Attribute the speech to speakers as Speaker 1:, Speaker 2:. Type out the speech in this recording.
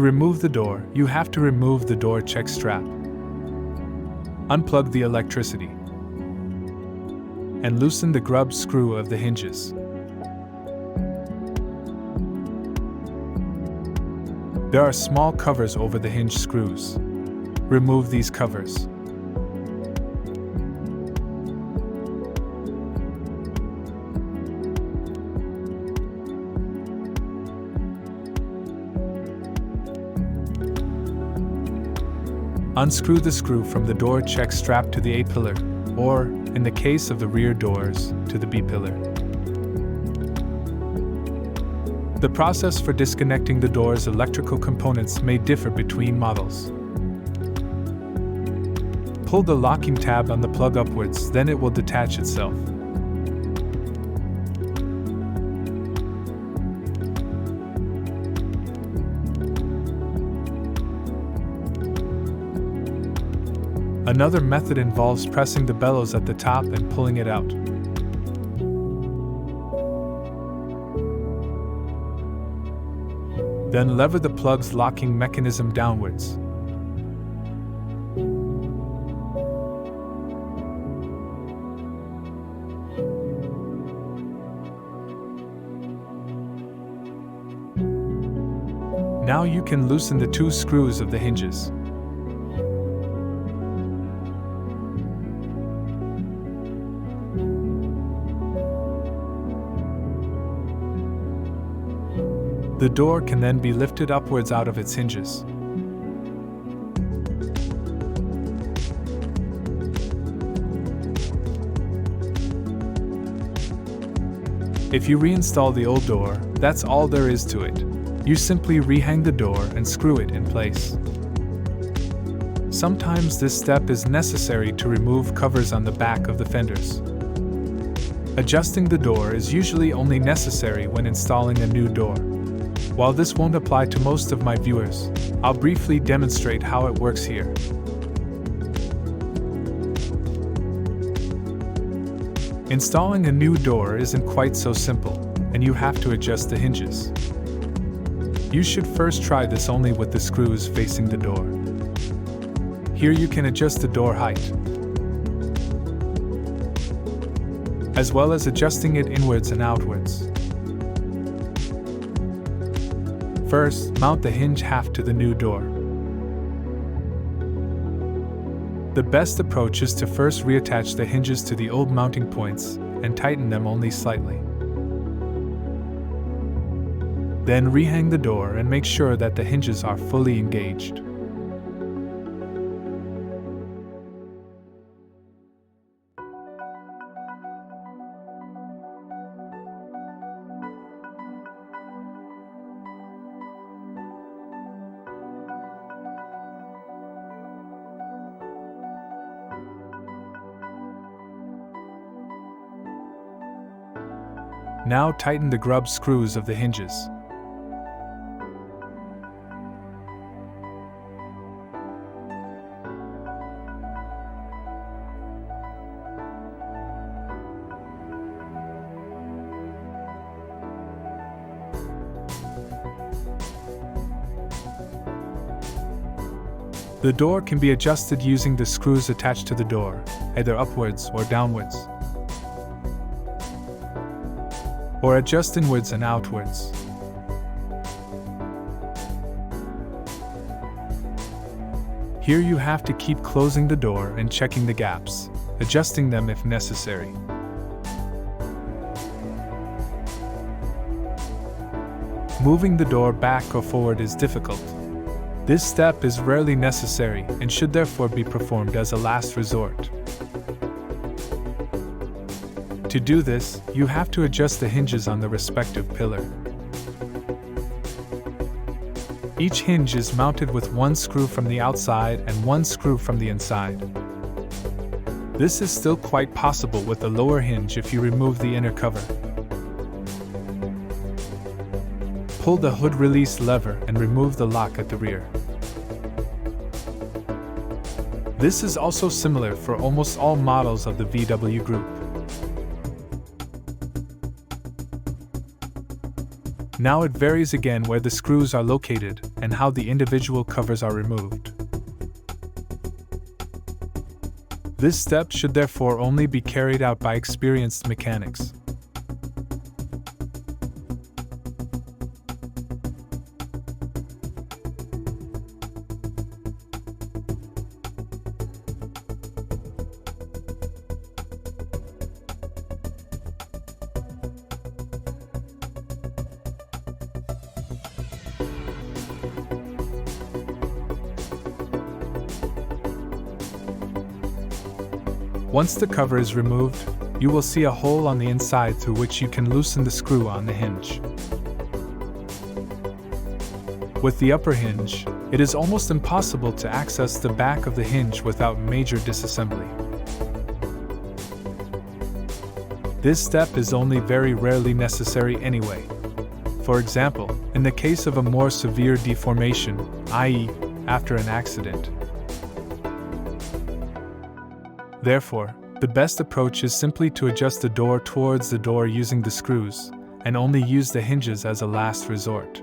Speaker 1: To remove the door, you have to remove the door check strap. Unplug the electricity and loosen the grub screw of the hinges. There are small covers over the hinge screws. Remove these covers. Unscrew the screw from the door check strap to the A-pillar, or, in the case of the rear doors, to the B-pillar. The process for disconnecting the door's electrical components may differ between models. Pull the locking tab on the plug upwards, then it will detach itself. Another method involves pressing the bellows at the top and pulling it out. Then lever the plug's locking mechanism downwards. Now you can loosen the two screws of the hinges. The door can then be lifted upwards out of its hinges. If you reinstall the old door, that's all there is to it. You simply rehang the door and screw it in place. Sometimes this step is necessary to remove covers on the back of the fenders. Adjusting the door is usually only necessary when installing a new door. While this won't apply to most of my viewers, I'll briefly demonstrate how it works here. Installing a new door isn't quite so simple, and you have to adjust the hinges. You should first try this only with the screws facing the door. Here you can adjust the door height, as well as adjusting it inwards and outwards. First, mount the hinge half to the new door. The best approach is to first reattach the hinges to the old mounting points and tighten them only slightly. Then rehang the door and make sure that the hinges are fully engaged. Now tighten the grub screws of the hinges. The door can be adjusted using the screws attached to the door, either upwards or downwards, or adjust inwards and outwards. Here you have to keep closing the door and checking the gaps, adjusting them if necessary. Moving the door back or forward is difficult. This step is rarely necessary and should therefore be performed as a last resort. To do this, you have to adjust the hinges on the respective pillar. Each hinge is mounted with one screw from the outside and one screw from the inside. This is still quite possible with the lower hinge if you remove the inner cover. Pull the hood release lever and remove the lock at the rear. This is also similar for almost all models of the VW group. Now it varies again where the screws are located and how the individual covers are removed. This step should therefore only be carried out by experienced mechanics. Once the cover is removed, you will see a hole on the inside through which you can loosen the screw on the hinge. With the upper hinge, it is almost impossible to access the back of the hinge without major disassembly. This step is only very rarely necessary anyway. For example, in the case of a more severe deformation, i.e., after an accident. Therefore, the best approach is simply to adjust the door towards the door using the screws, and only use the hinges as a last resort.